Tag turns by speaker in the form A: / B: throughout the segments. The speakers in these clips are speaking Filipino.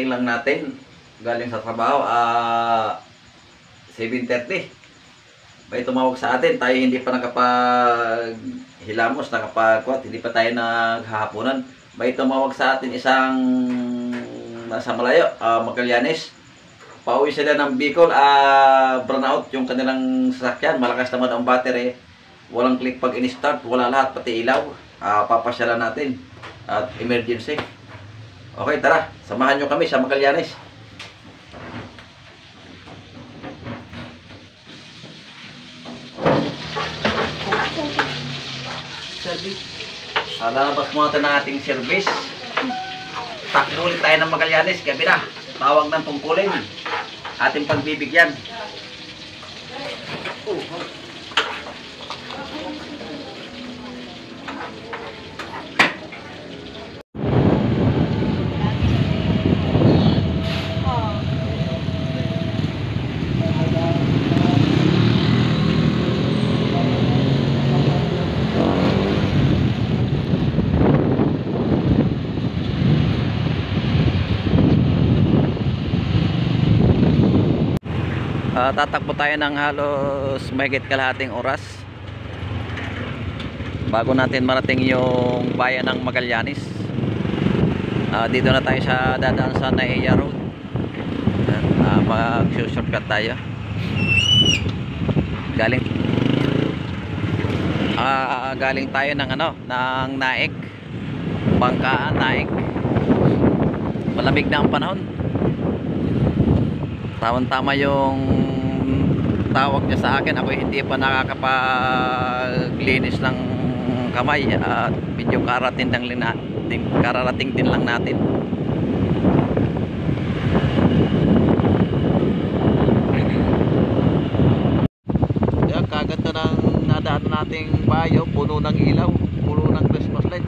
A: kakarating lang natin galing sa trabaho, 7:30. May tumawag sa atin, tayo hindi pa nakapaghilamos, hindi pa tayo naghahaponan. May tumawag sa atin isang nasa malayo, Magallanes. Pauwi sila ng Bicol, burn out yung kanilang sasakyan, malakas naman ang battery, walang click pag in-start, wala lahat, pati ilaw. Papasyalan natin at emergency. Okay, tara, samahan nyo kami sa Magallanes. Lalabas mo natin ang ating service. Takbo ulit tayo ng Magallanes, gabi na. Tawag ng tungkulin, ating pagbibigyan. Tatakbo tayo ng halos mahigit kalahating oras bago natin marating yung bayan ng Magallanes. Dito na tayo sa dadaan sa Naiya Road. Mag-shortcut tayo. Galing tayo ng ng Naik, Bangkaan, Naik. Malamig na ang panahon. Tama-tama yung tawag niya sa akin. Ako hindi pa nakakapaglinis ng kamay at medyo kararating din lang natin. Yan, kaganda ng nadaan nating bayo, puno ng ilaw, puno ng Christmas light.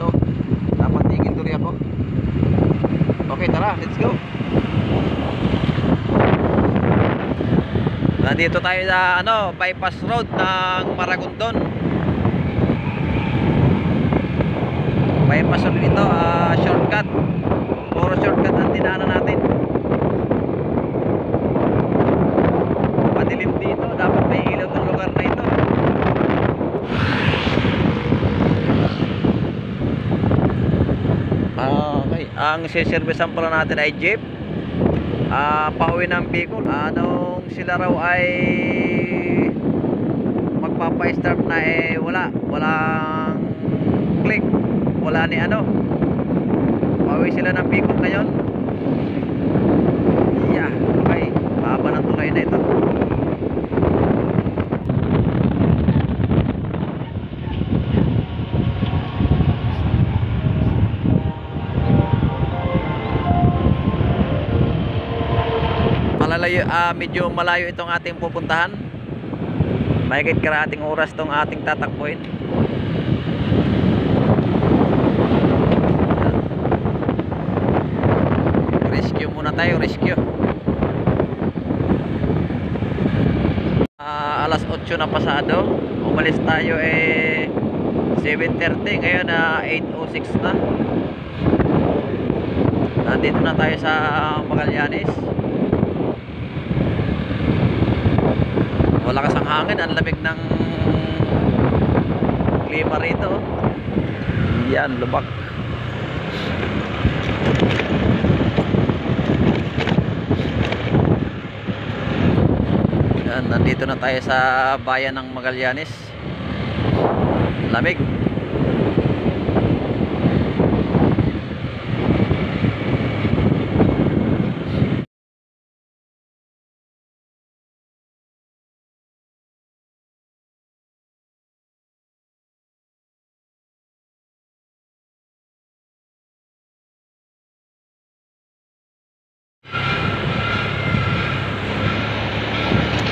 A: Dapat tigil tuloy ako. Okay, tara, let's go. Nandito tayo sa bypass road ng Maragondon. Bypass road ito, shortcut. Puro shortcut ang dinaanan natin. Madilim dito, dapat may ilaw ng lugar na ito. Okay, ang siservisan pala natin ay jeep. Pauwi ng Bicol. Sila raw ay magpapa-start na walang click, wala ni pauwi sila ng Bicol ngayon. Yeah, okay, haba ng tulay na ito. Medyo malayo itong ating pupuntahan. Mahigit kalahating oras itong ating tatakbuhin. Rescue muna tayo, rescue. Alas 8 na pasado. Umalis tayo 7:30. Ngayon 8:06 na. Nandito na tayo sa Magallanes. Wala kasang hangin, ang lamig ng klima rito. Yan, lubak. Yan, nandito na tayo sa bayan ng Magallanes. Lamig.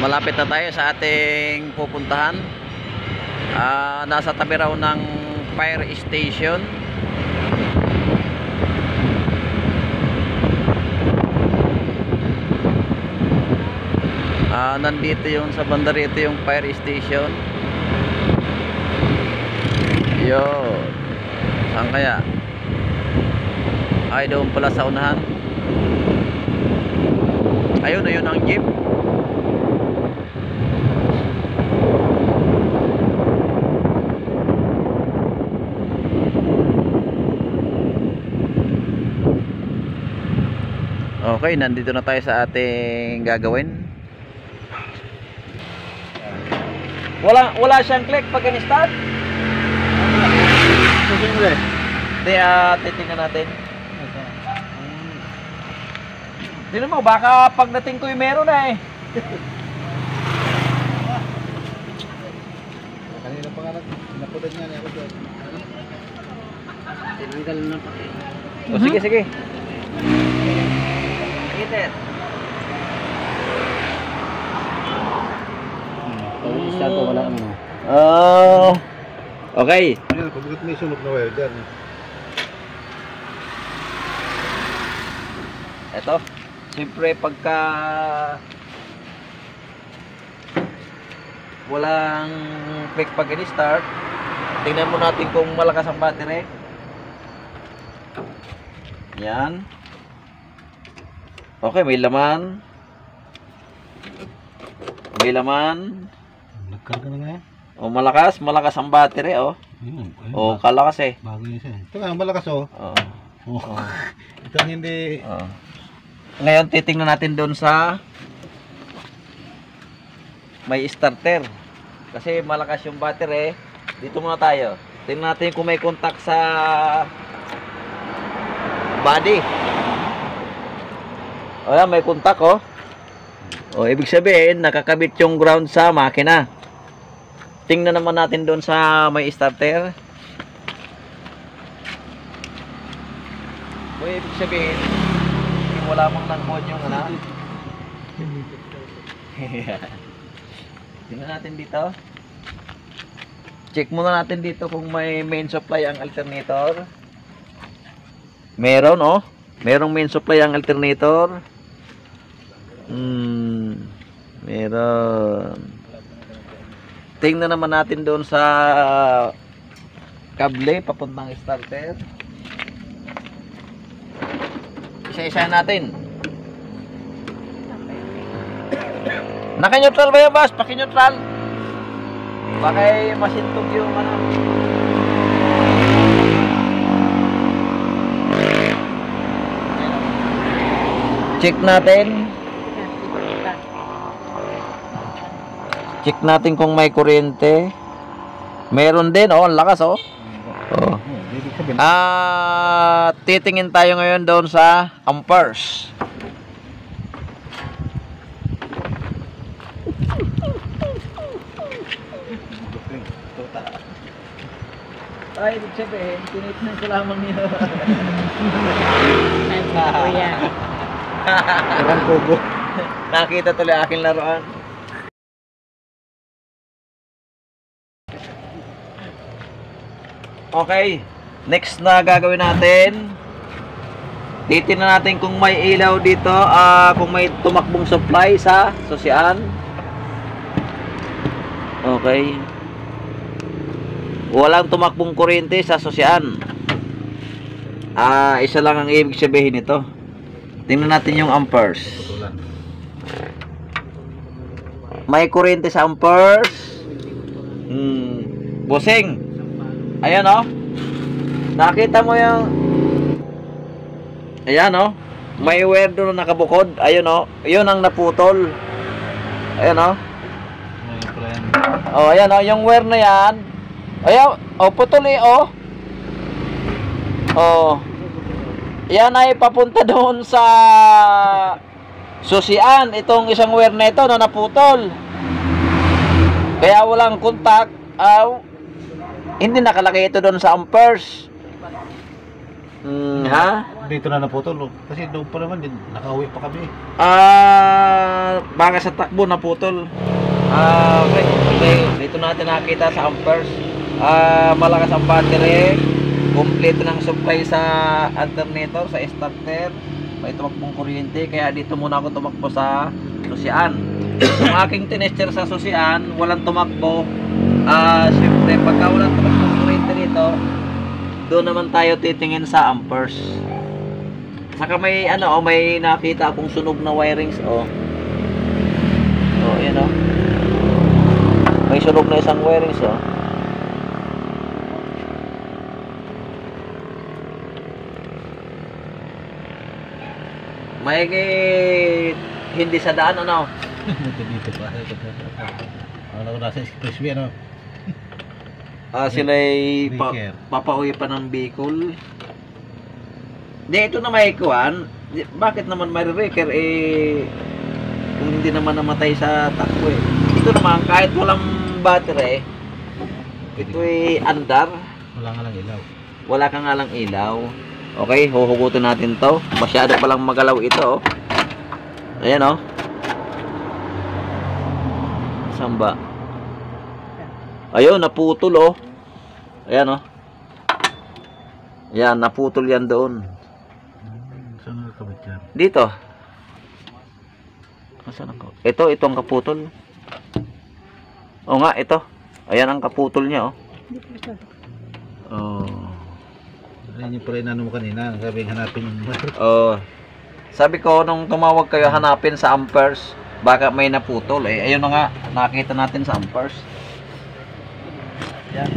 A: Malapit na tayo sa ating pupuntahan. Nasa tabi raw ng fire station. Nandito yung sa banda rito yung fire station. Yun. Saan kaya? Ay, doon pala sa unahan. Ayun ang jeep. Okay, nandito na tayo sa ating gagawin. Wala siyang click pag in-start. Hindi, titingnan natin. Tingnan mo, baka pagdating ko yung meron na eh.
B: Kanina pa nga napulan niya ako doon. Tinanggal na pa.
A: O sige, sige. Peter.
B: Isa to wala ano.
A: Oh. Okay.
B: Ayun, pagkat may sunog na wire dyan.
A: Ito. Siyempre pagka walang click pag in-start, tingnan mo natin kung malakas ang battery. Yan. Okay, may laman. May laman.
B: Nagkarga na nga yan.
A: O malakas ang battery, oh.
B: Ayun,
A: O kalakas eh.
B: bago yun siya. Ito nga, malakas oh.
A: Oo.
B: Oh. Ito ang hindi.
A: Ngayon titingnan natin doon sa may starter. Kasi malakas yung battery. Dito muna tayo. Tingnan natin kung may contact sa body. O yan, may contact oh. O ibig sabihin nakakabit yung ground sa makina. Tingnan naman natin doon sa may starter. O ibig sabihin wala mang nang-mode yung ano. Tingnan natin dito. Check muna natin dito kung may main supply ang alternator. Meron oh. Merong main supply ang alternator. Meron. Tingnan naman natin doon sa kable papuntang starter. Isa-isa natin. Naka-neutral ba yung boss? Paki-neutral. Baka masintog yung ano. Check natin. Check natin kung may kuryente. Meron din, oh, ang lakas, oh. Oh. Titingin tayo ngayon doon sa amperes. Ay, ibig sabihin, tinitnan ko lamang niya. Nakita tuloy aking laruan. Okay, next na gagawin natin, titingnan natin kung may ilaw dito, kung may tumakbong supply sa susian. Okay. Walang tumakbong kuryente sa susian. Isa lang ang ibig sabihin nito. Tingnan natin yung amperes. May kuryente sa amperes. Bossing. Ayan oh. Nakita mo yung ayan oh. May wire doon na nakabukod. Ayun oh. 'Yun ang naputol. Ayan oh. Oh, ayan oh, yung wire na 'yan. Ayan, oh, putol eh oh. Oh. Yan ay papunta doon sa susian. Itong isang wire na ito na naputol. Kaya walang contact. Hindi nakalagay ito doon sa amperes. Ha?
B: Dito na naputol. Kasi doon pa naman din. Nakauwi pa kami.
A: Baka sa takbo naputol. Okay. Dito natin nakita sa amperes. Malakas ang battery. Kompleto ng supply sa alternator, sa starter. May tumakbong kuryente. Kaya dito muna ako tumakbo sa susian. Yung aking tinester sa susian, walang tumakbo. Siyempre, pagka walang tumakbong kuryente dito, doon naman tayo titingin sa amperes. Saka may ano, may nakita akong sunog na wirings, oh. Oh, yan oh. May sunog na isang wirings, oh. May hindi sa daan, ano?
B: Dito pa. Ano nasa expressway, ano?
A: Sila'y
B: Breaker.
A: papauwi pa ng Bicol. Di, ito na may kuwan. Bakit naman may breaker, kung hindi naman namatay sa takbo, eh. Ito naman, kahit walang battery, ito'y andar.
B: Wala nga lang ilaw.
A: Wala ka nga lang ilaw. Okay, huhugutin natin to. Masyado palang magalaw ito, oh. Ayan, oh. Saan ba? Ayun, naputol, oh. Ayan, oh. Ayan, naputol yan doon.
B: Saan nakakabit yan?
A: Dito. Saan ako? Ito ang kaputol. O nga, ito. Ayan ang kaputol niya, oh. Oh.
B: Ayan yung pala inano mo kanina. Sabi hanapin yung
A: Oh. Sabi ko, nung tumawag kayo, hanapin sa amperes. Baka may naputol, eh. Ayun na nga, nakita natin sa amperes. Yan.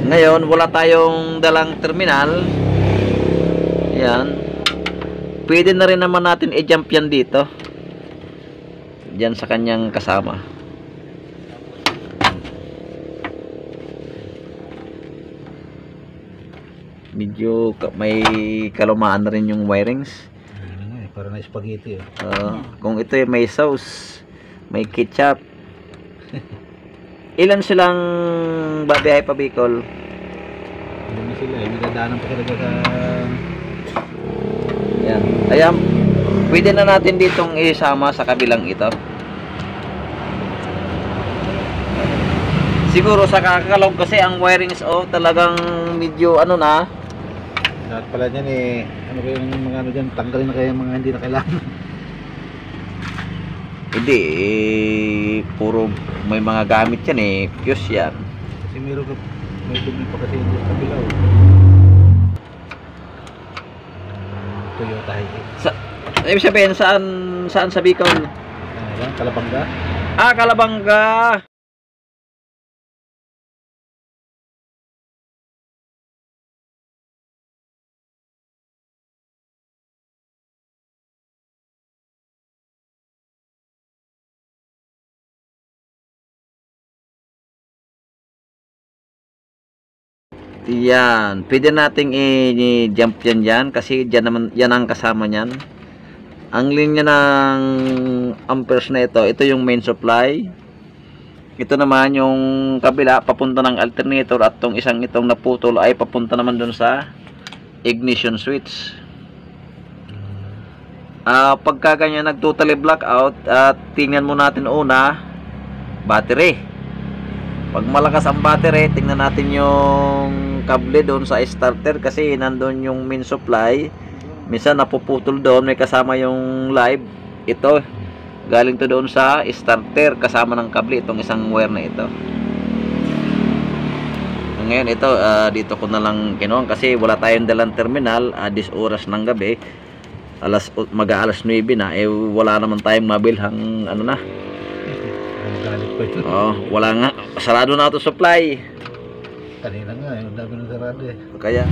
A: Ngayon, wala tayong dalang terminal. Yan. Pwede na rin naman natin i-jump yan dito. Diyan sa kanyang kasama. Medyo may kalumaan na rin yung wirings.
B: Para na spaghetti, eh.
A: Kung ito may sauce, may ketchup. Ilan silang babiyahe pa Bicol?
B: Hindi na sila, eh. May dadaanan pa talaga sa...
A: Yan. Ayan. Pwede na natin ditong isama sa kabilang ito. Siguro sa kakalog kasi ang wirings, oh, talagang medyo ano na.
B: Lahat pala dyan, eh. Ano ba yung mga ano dyan? Tanggalin na kaya yung mga hindi na kailangan.
A: Hindi, puro may mga gamit yan, eh. Fuse yan.
B: Kasi meron ka, may tubig pa kasi yung sa bilaw. Toyota Hilux.
A: Ibig sabihin, saan sa Bicol?
B: Ano lang, Kalabanga?
A: Kalabanga. Yan, pwede nating i-jump yan dyan kasi dyan naman, yan ang kasama nyan. Ang linya ng amperes na ito yung main supply. Ito naman yung kabila, papunta ng alternator, at tong isang itong naputol ay papunta naman dun sa ignition switch. Pagka ganyan nag-totally blackout, tingnan mo natin una, battery. Pag malakas ang battery, tingnan natin yung kable doon sa starter kasi nandun yung main supply. Minsan napuputol doon, may kasama yung live. Ito, galing to doon sa starter kasama ng kable, itong isang wire na ito. Ngayon ito, dito ko na lang kinuha kasi wala tayong dalang terminal. 10 oras ng gabi, mag-aalas 9 na, wala naman tayong mabilhang ano na. Wala nga, sarado na ito supply.
B: Kanina nga, yung dami ng sarado, eh.
A: Kaya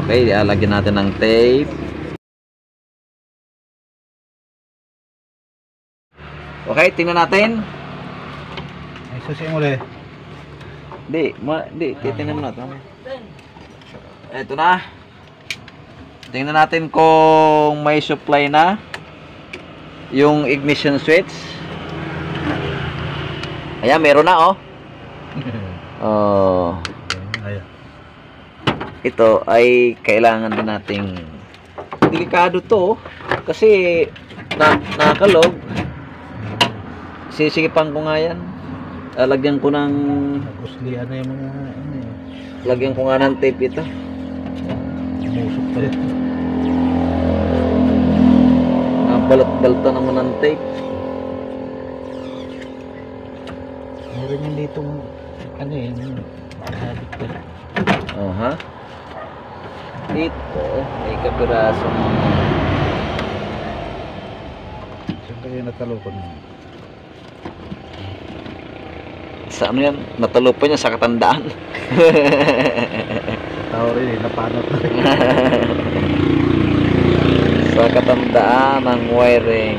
A: okay, lagyan natin ng tape. Okay, tingnan natin.
B: Ay, susi mo ulit.
A: Di, titingnan mo natin. Ito na. Tingnan natin kung may supply na yung ignition switch. Ayan, meron na, oh.
B: Ayan.
A: Ito ay kailangan din nating delikado to, kasi nakakalog. Sisigipan ko nga yan. Lagyan ko ng
B: Kusli, ano yung mga, ano,
A: lagyan ko nga ng tape ito.
B: Musok pa yan.
A: Balot-balta naman ng tape.
B: Meron yan dito, ano eh, sabit ka.
A: Oh, ha? Ito, may kapirasong
B: Saan kayo natalukon mo?
A: sa ano yan? Natalupan niya sa katandaan.
B: Tao rin eh, napanot na rin.
A: Sa katandaan ng wiring.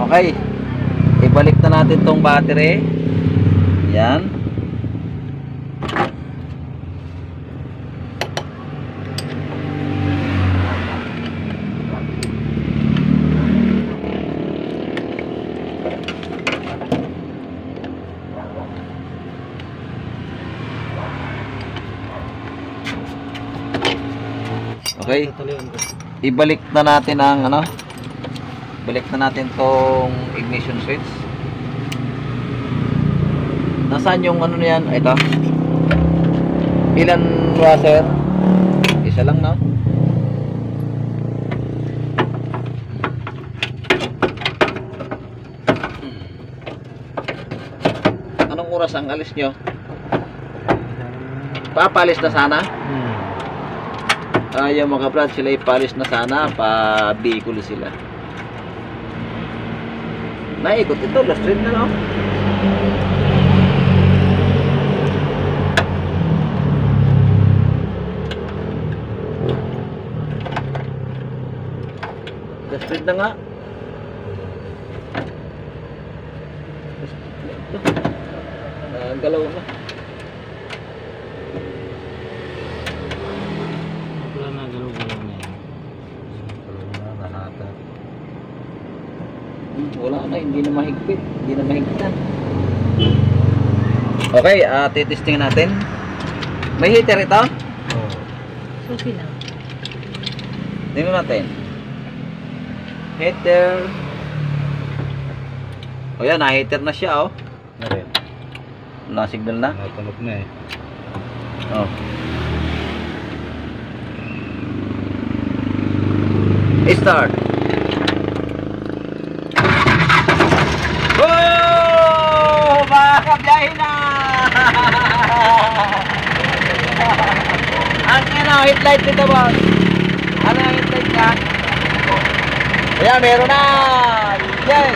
A: Okay. Ibalik na natin tong battery. Yan. Okay. Ibalik na natin ang ano? Balik na natin tong ignition switch. Nasaan yung ano niyan? Ito. Ilan washer? Isa lang, no? Anong oras ang alis nyo? Papalis na sana? Ayaw mga brad, sila ipalis na sana. Pa-vehicle sila. Naikot ito, last street na, no? Last street na nga. Galaw na.
B: Wala na, galaw-galaw na yan. Wala na, nahata.
A: Wala na, hindi na mahigpit. Hindi na mahigpitan. Okay, titesting natin. May heater ito?
B: Oo.
C: Susi lang.
A: Tingnan natin. Heater. O yan, na-heater na siya, oh.
B: Na rin.
A: Na-signal na.
B: Natunog na eh.
A: Oh. Start. Oh! Makabiyahe na! Ang ano, headlight nito, boss. Ano ang headlight ka? Ayan, meron na! Yes!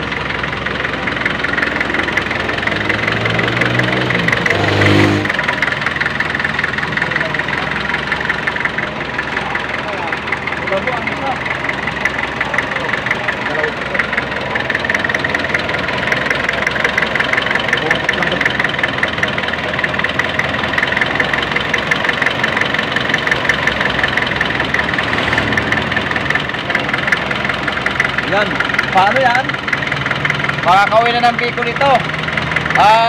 A: Yan. Paano yan? Makakauwi na ng Bicol ito.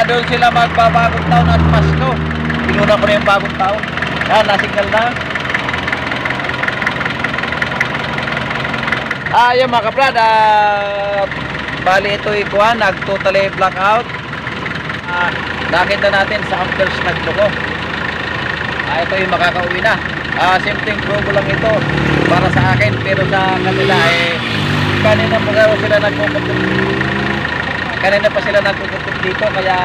A: Doon sila magpabagong taon at Pasko. Pinuna ko na yung bagong taon. Yan, nasignal na. Yan mga kabrad. Bali ito ikuha. Nag-totally blackout. Nakita natin sa amperes nagluko. Ito yung makakauwi na. Simpleng probo lang ito para sa akin. Pero sa kanila kanina pa sila nagkukutot dito, kaya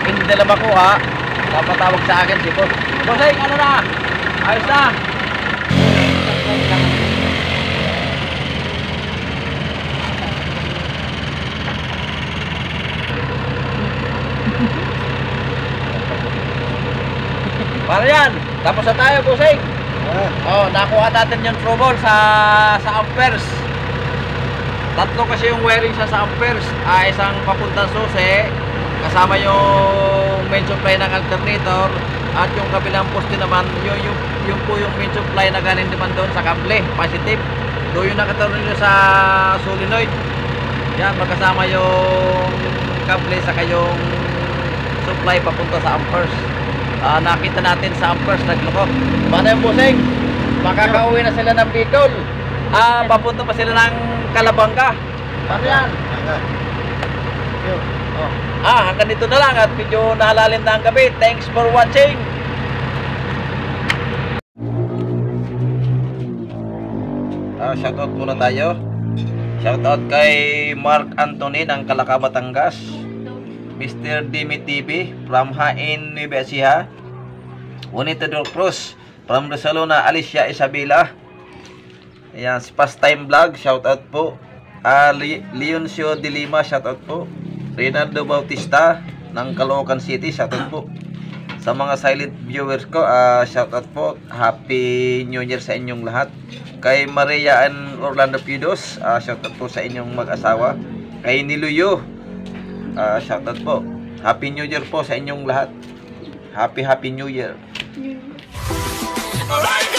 A: hindi nila makuha. Napatawag sa akin si boss. Bossing, ano na? Ayos na? Para yan. Tapos na tayo, bossing. Oh, nakuha natin yung trouble sa amperes. Tatlo kasi yung wiring sa amperes. Isang papuntang susi, kasama yung main supply ng alternator, at yung kabilang poste naman, yung po yung main supply na galing naman doon sa kable, positive. Doon yung nakataroon nyo sa solenoid. Yan, magkasama yung kable sa yung supply papunta sa amperes. nakita natin sa Ampers naglukok. Paano yung busing? Makakauwi na sila ng Bicol. Papunta pa sila ng Calabanga. Paano yan? Hanggang dito na lang at medyo nahalalim na ang gabi. Thanks for watching. Shoutout muna tayo. Shoutout kay Mark Anthony ng Calaca, Batangas. Mr. Dimi TV from Hain, Nueva Ecija. Unitedor Cruz from Barcelona, Alicia Isabela. Ayan, si Pastime Vlog, shoutout po. Leoncio de Lima, shoutout po. Reynaldo Bautista ng Caloocan City, shoutout po. Sa mga silent viewers ko, shoutout po. Happy New Year sa inyong lahat. Kay Maria and Orlando Pidos, shoutout po sa inyong mag-asawa. Kay Niluyo, shoutout po. Happy New Year po sa inyong lahat. Happy New Year.
C: Alright.